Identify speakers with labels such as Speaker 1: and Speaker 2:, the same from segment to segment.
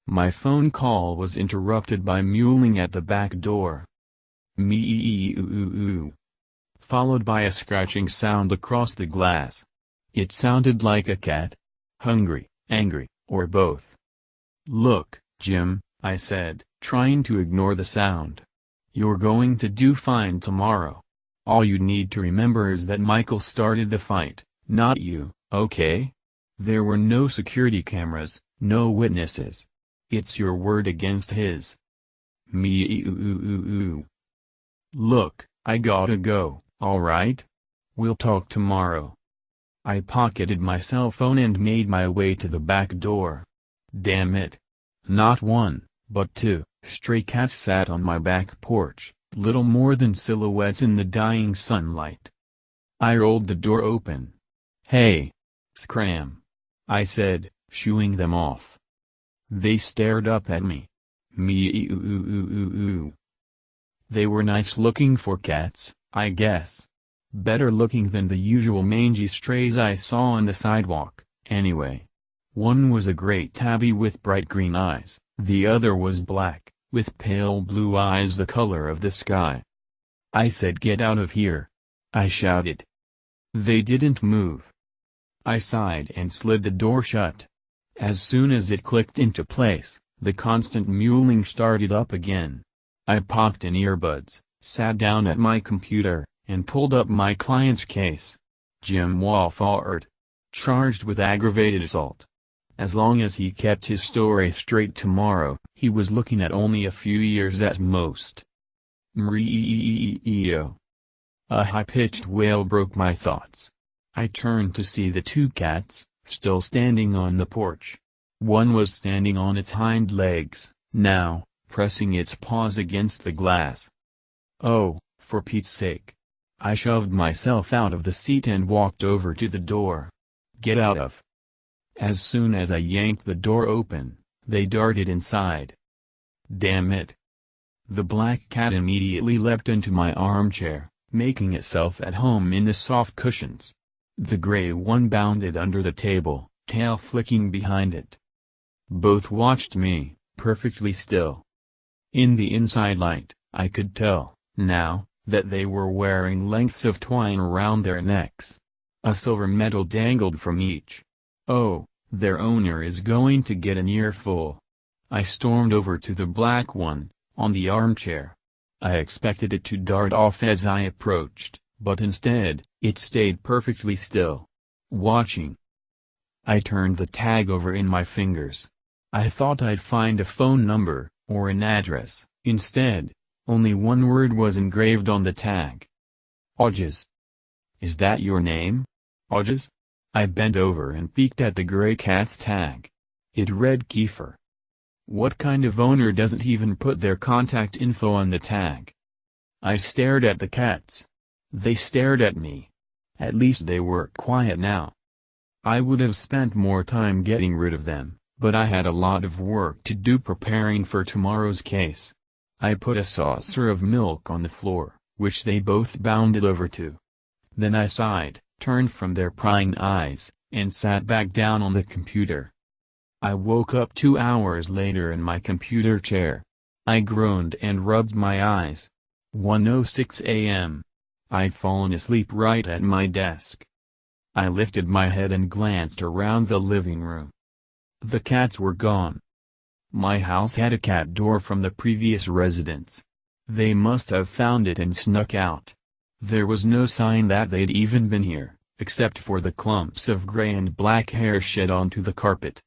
Speaker 1: My phone call was interrupted by mewling at the back door. Meow. Followed by a scratching sound across the glass. It sounded like a cat. Hungry, angry, or both. "Look, Jim," I said, trying to ignore the sound. "You're going to do fine tomorrow. All you need to remember is that Michael started the fight, not you, okay? There were no security cameras, no witnesses. It's your word against his." Meow. "Look, I gotta go, alright? We'll talk tomorrow." I pocketed my cell phone and made my way to the back door. Damn it. Not one, but two, stray cats sat on my back porch, little more than silhouettes in the dying sunlight. I rolled the door open. "Hey! Scram!" I said, shooing them off. They stared up at me. Meow. They were nice looking for cats, I guess. Better looking than the usual mangy strays I saw on the sidewalk, anyway. One was a great tabby with bright green eyes, the other was black, with pale blue eyes the color of the sky. I said, "Get out of here!" I shouted. They didn't move. I sighed and slid the door shut. As soon as it clicked into place, the constant mewling started up again. I popped in earbuds, sat down at my computer, and pulled up my client's case. Jim Walford. Charged with aggravated assault. As long as he kept his story straight tomorrow, he was looking at only a few years at most. Mreo. A high-pitched wail broke my thoughts. I turned to see the two cats, still standing on the porch. One was standing on its hind legs, now, pressing its paws against the glass. Oh, for Pete's sake. I shoved myself out of the seat and walked over to the door. "Get out of." As soon as I yanked the door open, they darted inside. Damn it. The black cat immediately leapt into my armchair, making itself at home in the soft cushions. The gray one bounded under the table, tail flicking behind it. Both watched me, perfectly still. In the inside light, I could tell, now, that they were wearing lengths of twine around their necks. A silver medal dangled from each. Oh, their owner is going to get an earful. I stormed over to the black one, on the armchair. I expected it to dart off as I approached, but instead, it stayed perfectly still. Watching. I turned the tag over in my fingers. I thought I'd find a phone number, or an address. Instead, only one word was engraved on the tag. Hodges. "Is that your name, Hodges?" I bent over and peeked at the gray cat's tag. It read Kiefer. What kind of owner doesn't even put their contact info on the tag? I stared at the cats. They stared at me. At least they were quiet now. I would have spent more time getting rid of them, but I had a lot of work to do preparing for tomorrow's case. I put a saucer of milk on the floor, which they both bounded over to. Then I sighed, turned from their prying eyes, and sat back down on the computer. I woke up 2 hours later in my computer chair. I groaned and rubbed my eyes. 1:06 a.m. I'd fallen asleep right at my desk. I lifted my head and glanced around the living room. The cats were gone. My house had a cat door from the previous residence. They must have found it and snuck out. There was no sign that they'd even been here, except for the clumps of gray and black hair shed onto the carpet.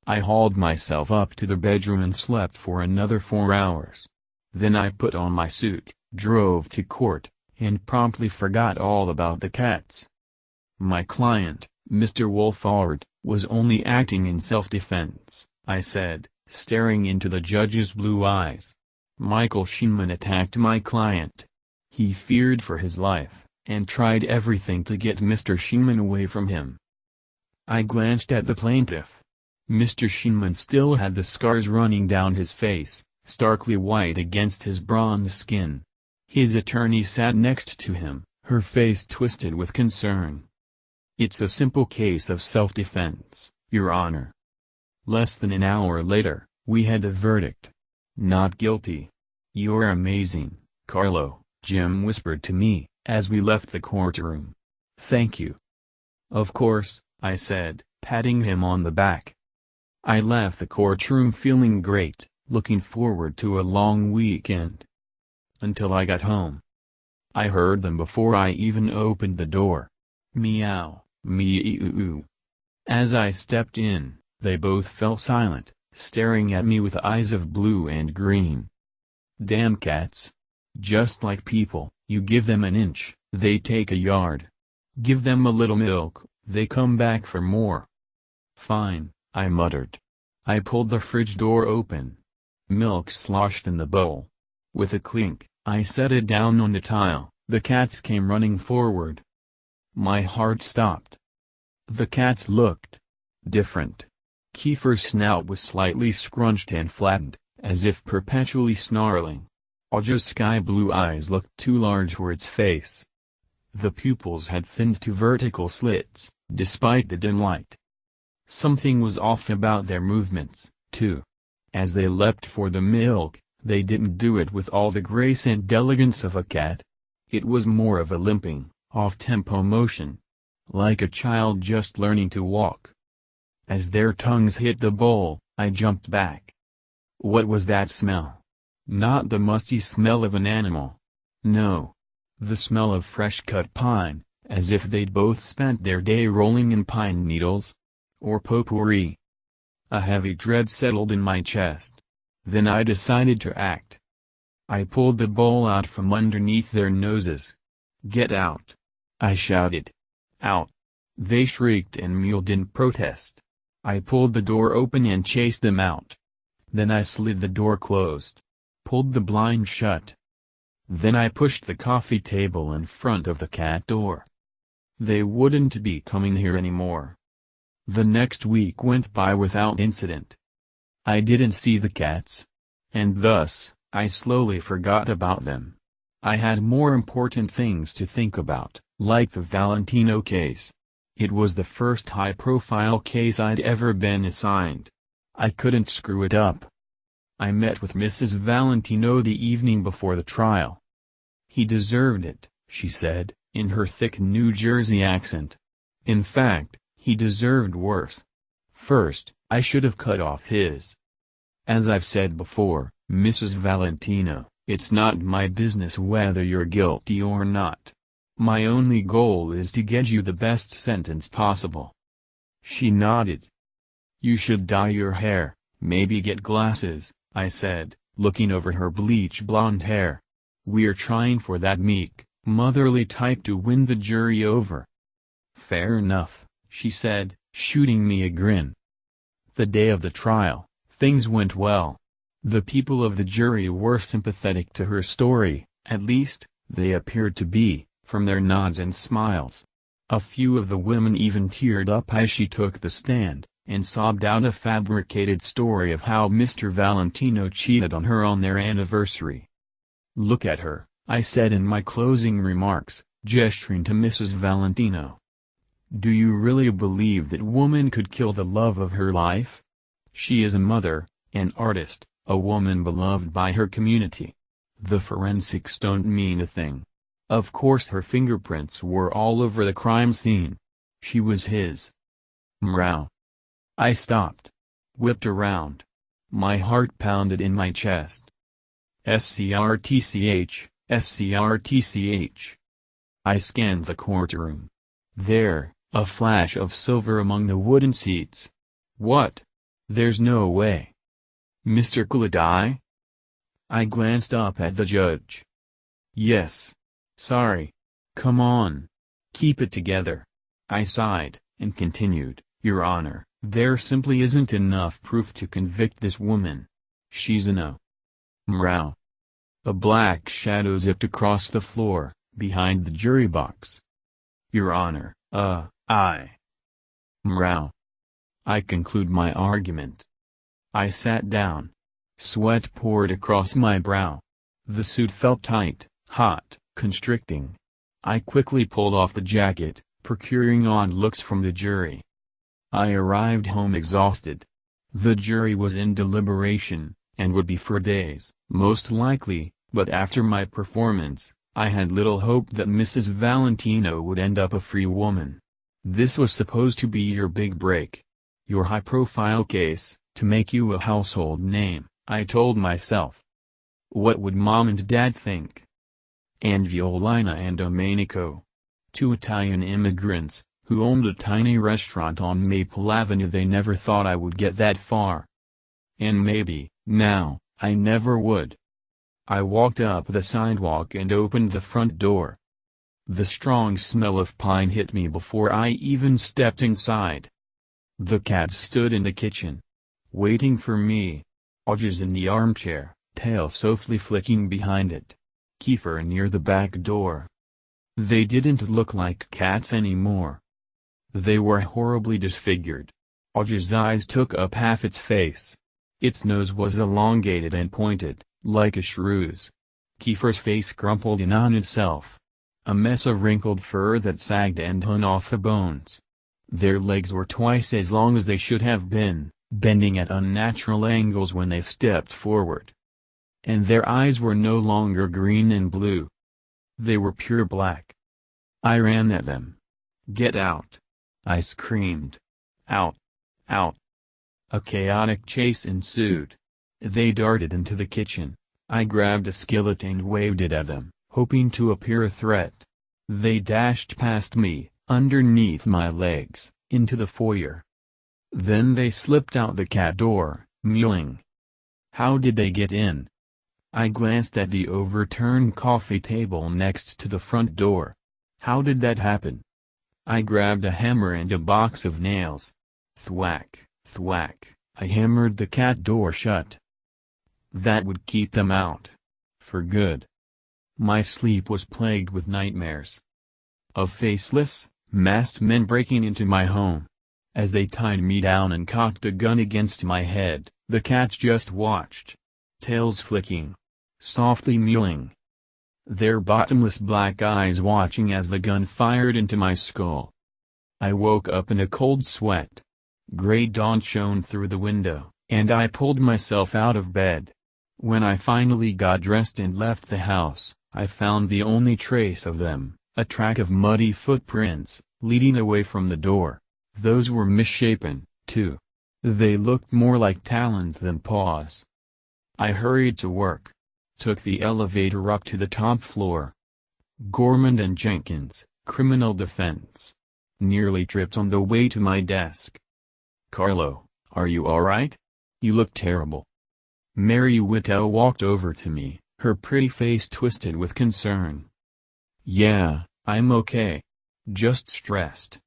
Speaker 1: I hauled myself up to the bedroom and slept for another 4 hours. Then I put on my suit, drove to court, and promptly forgot all about the cats. My client, Mr. Wolford, was only acting in self-defense, I said, staring into the judge's blue eyes. Michael Sheenman attacked my client. He feared for his life, and tried everything to get Mr. Sheenman away from him. I glanced at the plaintiff. Mr. Sheenman still had the scars running down his face, starkly white against his bronze skin. His attorney sat next to him, her face twisted with concern. "It's a simple case of self-defense, Your Honor." Less than an hour later, We had a verdict. Not guilty. "You're amazing, Carlo," Jim whispered to me, as we left the courtroom. "Thank you." "Of course," I said, patting him on the back. I left the courtroom feeling great, looking forward to a long weekend. Until I got home. I heard them before I even opened the door. Meow, meow. As I stepped in, they both fell silent, staring at me with eyes of blue and green. Damn cats. Just like people, you give them an inch, they take a yard. Give them a little milk, they come back for more. "Fine," I muttered. I pulled the fridge door open. Milk sloshed in the bowl. With a clink, I set it down on the tile. The cats came running forward. My heart stopped. The cats looked different. Kiefer's snout was slightly scrunched and flattened, as if perpetually snarling. Aja's sky-blue eyes looked too large for its face. The pupils had thinned to vertical slits, despite the dim light. Something was off about their movements, too. As they leapt for the milk, they didn't do it with all the grace and elegance of a cat. It was more of a limping, off-tempo motion. Like a child just learning to walk. As their tongues hit the bowl, I jumped back. What was that smell? Not the musty smell of an animal. No. The smell of fresh-cut pine, as if they'd both spent their day rolling in pine needles. Or potpourri. A heavy dread settled in my chest. Then I decided to act. I pulled the bowl out from underneath their noses. "Get out!" I shouted. "Out!" They shrieked and mewed in protest. I pulled the door open and chased them out. Then I slid the door closed. Pulled the blind shut. Then I pushed the coffee table in front of the cat door. They wouldn't be coming here anymore. The next week went by without incident. I didn't see the cats. And thus, I slowly forgot about them. I had more important things to think about, like the Valentino case. It was the first high-profile case I'd ever been assigned. I couldn't screw it up. I met with Mrs. Valentino the evening before the trial. "He deserved it," she said, in her thick New Jersey accent. "In fact, he deserved worse. First, I should have cut off his. As I've said before, Mrs. Valentino, it's not my business whether you're guilty or not. My only goal is to get you the best sentence possible." She nodded. "You should dye your hair, maybe get glasses," I said, looking over her bleach blonde hair. "We're trying for that meek, motherly type to win the jury over." "Fair enough," she said, shooting me a grin. The day of the trial, things went well. The people of the jury were sympathetic to her story, at least, they appeared to be, from their nods and smiles. A few of the women even teared up as she took the stand, and sobbed out a fabricated story of how Mr. Valentino cheated on her on their anniversary. "Look at her," I said in my closing remarks, gesturing to Mrs. Valentino. "Do you really believe that woman could kill the love of her life? She is a mother, an artist, a woman beloved by her community. The forensics don't mean a thing. Of course her fingerprints were all over the crime scene. She was his." Mrow. I stopped. Whipped around. My heart pounded in my chest. SCRTCH, SCRTCH. I scanned the courtroom. There, a flash of silver among the wooden seats. What? There's no way. Mr. Kuladai? I glanced up at the judge. Yes. Sorry. Come on. Keep it together. I sighed, and continued, Your Honor, there simply isn't enough proof to convict this woman. She's a no. Mrow. A black shadow zipped across the floor, behind the jury box. Your Honor, I. Mrow. I conclude my argument. I sat down. Sweat poured across my brow. The suit felt tight, hot, constricting. I quickly pulled off the jacket, procuring odd looks from the jury. I arrived home exhausted. The jury was in deliberation, and would be for days, most likely, but after my performance, I had little hope that Mrs. Valentino would end up a free woman. This was supposed to be your big break. Your high-profile case, to make you a household name, I told myself. What would Mom and Dad think? And Violina and Domenico, two Italian immigrants, who owned a tiny restaurant on Maple Avenue. They never thought I would get that far. And maybe, now, I never would. I walked up the sidewalk and opened the front door. The strong smell of pine hit me before I even stepped inside. The cats stood in the kitchen, waiting for me. Odges in the armchair, tail softly flicking behind it. Kiefer near the back door. They didn't look like cats anymore. They were horribly disfigured. Odge's eyes took up half its face. Its nose was elongated and pointed, like a shrew's. Kiefer's face crumpled in on itself. A mess of wrinkled fur that sagged and hung off the bones. Their legs were twice as long as they should have been, bending at unnatural angles when they stepped forward. And their eyes were no longer green and blue. They were pure black. I ran at them. "Get out!" I screamed. "Out! Out!" A chaotic chase ensued. They darted into the kitchen. I grabbed a skillet and waved it at them, hoping to appear a threat. They dashed past me, underneath my legs, into the foyer. Then they slipped out the cat door, mewing. How did they get in? I glanced at the overturned coffee table next to the front door. How did that happen? I grabbed a hammer and a box of nails. Thwack, thwack, I hammered the cat door shut. That would keep them out. For good. My sleep was plagued with nightmares. Of faceless, masked men breaking into my home. As they tied me down and cocked a gun against my head, the cats just watched. Tails flicking. Softly mewing. Their bottomless black eyes watching as the gun fired into my skull. I woke up in a cold sweat. Gray dawn shone through the window, and I pulled myself out of bed. When I finally got dressed and left the house, I found the only trace of them, a track of muddy footprints, leading away from the door. Those were misshapen, too. They looked more like talons than paws. I hurried to work. Took the elevator up to the top floor. Gorman and Jenkins, criminal defense. Nearly tripped on the way to my desk. "Carlo, are you alright? You look terrible." Mary Whittle walked over to me, her pretty face twisted with concern. "Yeah, I'm okay. Just stressed."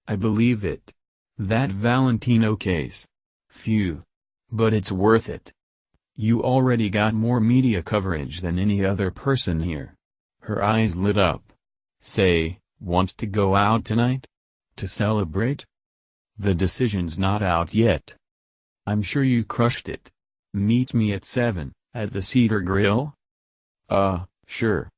Speaker 1: "I believe it. That Valentino case. Phew. But it's worth it. You already got more media coverage than any other person here." Her eyes lit up. "Say, want to go out tonight? To celebrate? The decision's not out yet. I'm sure you crushed it. Meet me at 7, at the Cedar Grill?" Sure."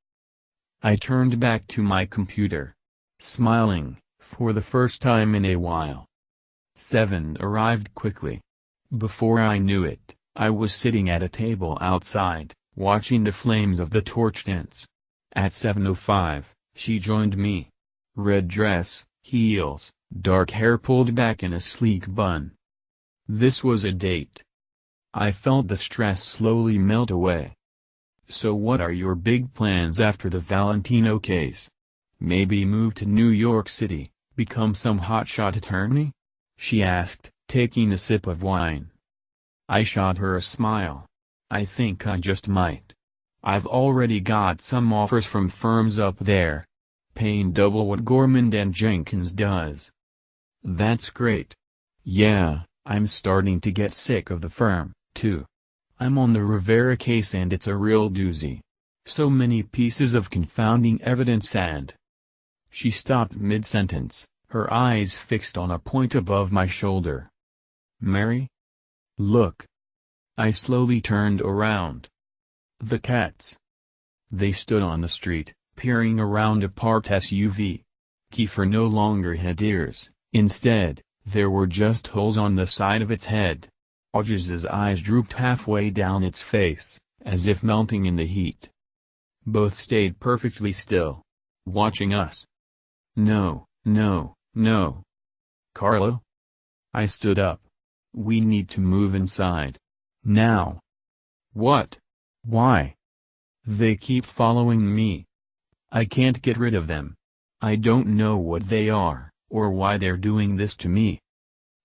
Speaker 1: I turned back to my computer. Smiling, for the first time in a while. 7 arrived quickly. Before I knew it, I was sitting at a table outside, watching the flames of the torch dance. At 7:05, she joined me. Red dress, heels, dark hair pulled back in a sleek bun. This was a date. I felt the stress slowly melt away. "So what are your big plans after the Valentino case? Maybe move to New York City, become some hotshot attorney?" she asked, taking a sip of wine. I shot her a smile. "I think I just might. I've already got some offers from firms up there. Paying double what Gorman and Jenkins does." "That's great." "Yeah, I'm starting to get sick of the firm, too. I'm on the Rivera case and it's a real doozy. So many pieces of confounding evidence and—" She stopped mid-sentence, her eyes fixed on a point above my shoulder. "Mary? Look." I slowly turned around. The cats. They stood on the street, peering around a parked SUV. Kiefer no longer had ears, instead, there were just holes on the side of its head. Pinocchio's eyes drooped halfway down its face, as if melting in the heat. Both stayed perfectly still, watching us. No, no, no. Carlo? I stood up. We need to move inside. Now. What? Why? They keep following me. I can't get rid of them. I don't know what they are, or why they're doing this to me.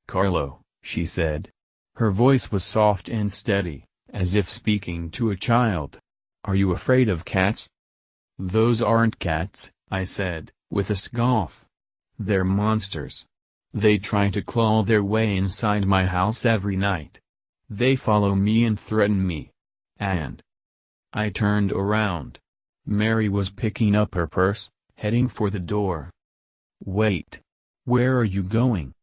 Speaker 1: Carlo, she said. Her voice was soft and steady, as if speaking to a child. Are you afraid of cats? Those aren't cats, I said, with a scoff. They're monsters. They try to claw their way inside my house every night. They follow me and threaten me. And I turned around. Mary was picking up her purse, heading for the door. Wait. Where are you going?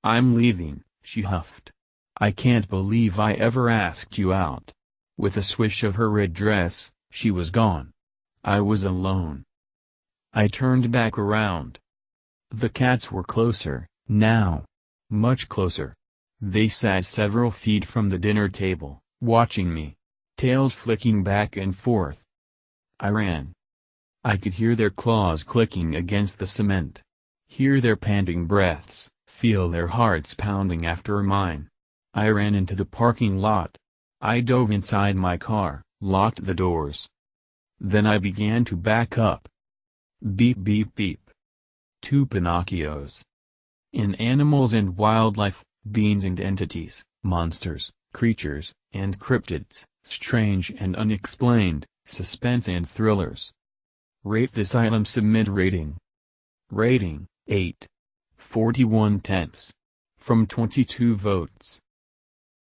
Speaker 1: I'm leaving, she huffed. I can't believe I ever asked you out. With a swish of her red dress, she was gone. I was alone. I turned back around. The cats were closer, now. Much closer. They sat several feet from the dinner table, watching me, tails flicking back and forth. I ran. I could hear their claws clicking against the cement. Hear their panting breaths, feel their hearts pounding after mine. I ran into the parking lot. I dove inside my car, locked the doors. Then I began to back up. Beep beep beep. 2 Pinocchios. In animals and wildlife, beings and entities, monsters, creatures, and cryptids, strange and unexplained, suspense and thrillers. Rate this item. Submit rating. Rating, 8. 41 tenths. From 22 votes.